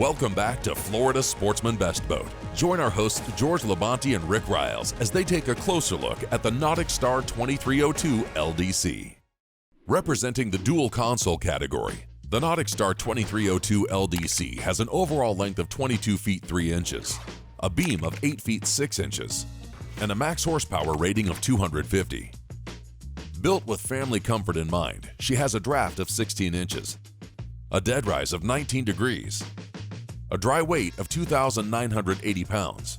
Welcome back to Florida Sportsman Best Boat. Join our hosts George Labonte and Rick Riles as they take a closer look at the Nauticstar 2302 LDC. Representing the dual console category, the Nauticstar 2302 LDC has an overall length of 22 feet 3 inches, a beam of 8 feet 6 inches, and a max horsepower rating of 250. Built with family comfort in mind, she has a draft of 16 inches, a dead rise of 19 degrees, a dry weight of 2,980 pounds,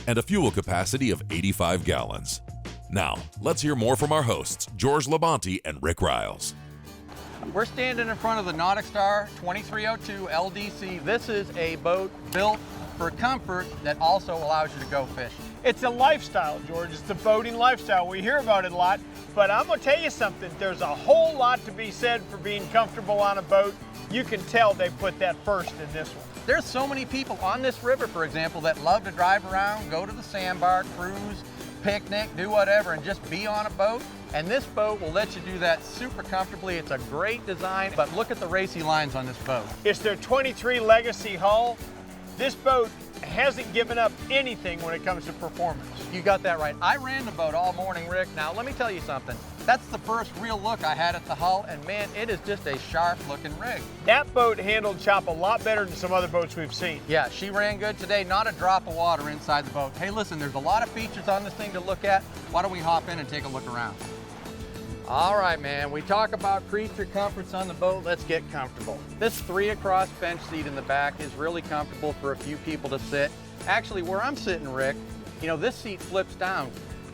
and a fuel capacity of 85 gallons. Now, let's hear more from our hosts, George Labonte and Rick Riles. We're standing in front of the Nauticstar 2302 LDC. This is a boat built for comfort that also allows you to go fishing. It's a lifestyle, George. It's a boating lifestyle. We hear about it a lot, but I'm gonna tell you something. There's a whole lot to be said for being comfortable on a boat. You can tell they put that first in this one. There's so many people on this river, for example, that love to drive around, go to the sandbar, cruise, picnic, do whatever, and just be on a boat. And this boat will let you do that super comfortably. It's a great design, but look at the racy lines on this boat. It's their 23 Legacy hull. This boat hasn't given up anything when it comes to performance. You got that right. I ran the boat all morning, Rick. Now, let me tell you something. That's the first real look I had at the hull, and man, it is just a sharp looking rig. That boat handled chop a lot better than some other boats we've seen. Yeah, she ran good today. Not a drop of water inside the boat. Hey, listen, there's a lot of features on this thing to look at. Why don't we hop in and take a look around? All right, man, we talk about creature comforts on the boat. Let's get comfortable. This 3 across bench seat in the back is really comfortable for a few people to sit. Actually, where I'm sitting, Rick, you know, this seat flips down.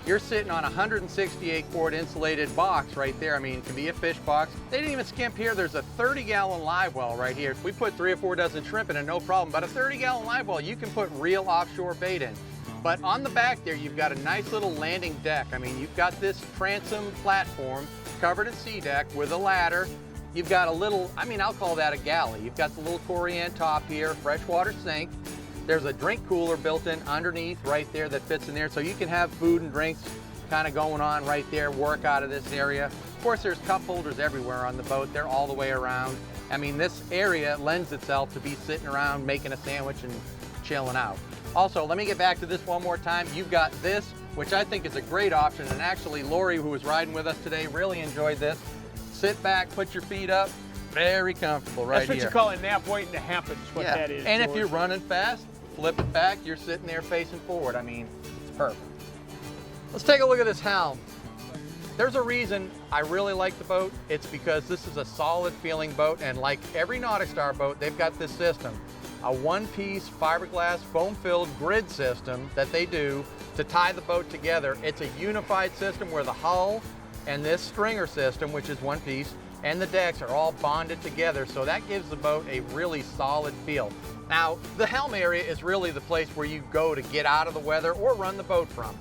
You're sitting on a 168 quart insulated box right there. I mean, it can be a fish box. They didn't even skimp here. There's a 30-gallon live well right here. We put 3 or 4 dozen shrimp in it, no problem. But a 30-gallon live well, you can put real offshore bait in. But on the back there, you've got a nice little landing deck. I mean, you've got this transom platform covered in sea deck with a ladder. You've got a little, I mean, I'll call that a galley. You've got the little Corian top here, freshwater sink. There's a drink cooler built in underneath right there that fits in there, so you can have food and drinks kind of going on right there, work out of this area. Of course, there's cup holders everywhere on the boat. They're all the way around. I mean, this area lends itself to be sitting around making a sandwich and chilling out. Also, let me get back to this one more time. You've got this, which I think is a great option, and actually Lori, who was riding with us today, really enjoyed this. Sit back, put your feet up, very comfortable right here. That's what you call a nap waiting to happen, is what that is, And George. if you're running fast, flip it back, you're sitting there facing forward. I mean, it's perfect. Let's take a look at this helm. There's a reason I really like the boat. It's because this is a solid feeling boat, and like every Nauticstar boat, they've got this system. A one-piece fiberglass foam-filled grid system that they do to tie the boat together. It's a unified system where the hull and this stringer system, which is one piece, and the decks are all bonded together, so that gives the boat a really solid feel. Now, the helm area is really the place where you go to get out of the weather or run the boat from.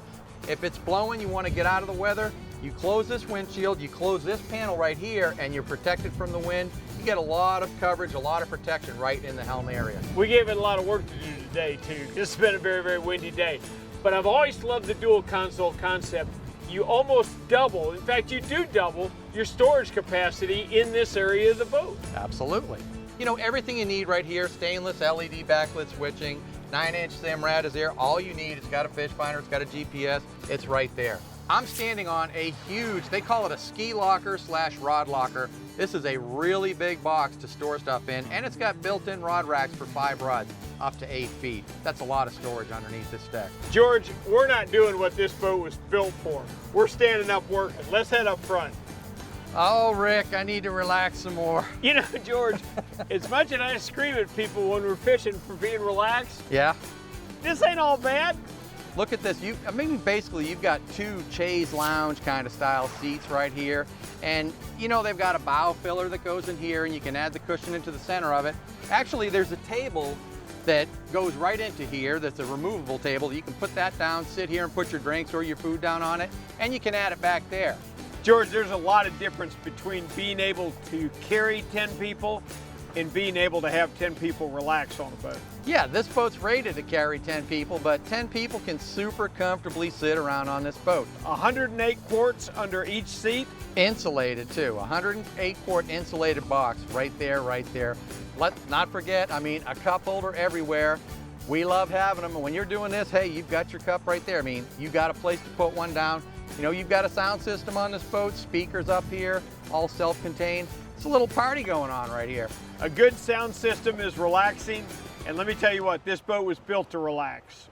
If it's blowing, you want to get out of the weather, you close this windshield, you close this panel right here, and you're protected from the wind. You get a lot of coverage, a lot of protection right in the helm area. We gave it a lot of work to do today, too. This has been a very, very windy day. But I've always loved the dual console concept. You almost double, in fact, you do double your storage capacity in this area of the boat. Absolutely. You know, everything you need right here, stainless LED backlit switching, 9-inch Simrad is there. All you need, it's got a fish finder, it's got a GPS, it's right there. I'm standing on a huge, they call it a ski locker / rod locker. This is a really big box to store stuff in, and it's got built-in rod racks for 5 rods, up to 8 feet. That's a lot of storage underneath this deck. George, we're not doing what this boat was built for. We're standing up working. Let's head up front. Oh, Rick, I need to relax some more. You know, George, as much as I scream at people when we're fishing for being relaxed, yeah, this ain't all bad. Look at this. I mean, basically, you've got 2 chaise lounge kind of style seats right here. And, you know, they've got a bow filler that goes in here, and you can add the cushion into the center of it. Actually, there's a table that goes right into here that's a removable table. You can put that down, sit here, and put your drinks or your food down on it, and you can add it back there. George, there's a lot of difference between being able to carry 10 people in being able to have 10 people relax on a boat. Yeah, this boat's rated to carry 10 people, but 10 people can super comfortably sit around on this boat. 108 quarts under each seat. Insulated too, 108 quart insulated box right there, right there. Let's not forget, I mean, a cup holder everywhere. We love having them, and when you're doing this, hey, you've got your cup right there. I mean, you got a place to put one down. You know, you've got a sound system on this boat, speakers up here, all self-contained. It's a little party going on right here. A good sound system is relaxing, and let me tell you what, this boat was built to relax.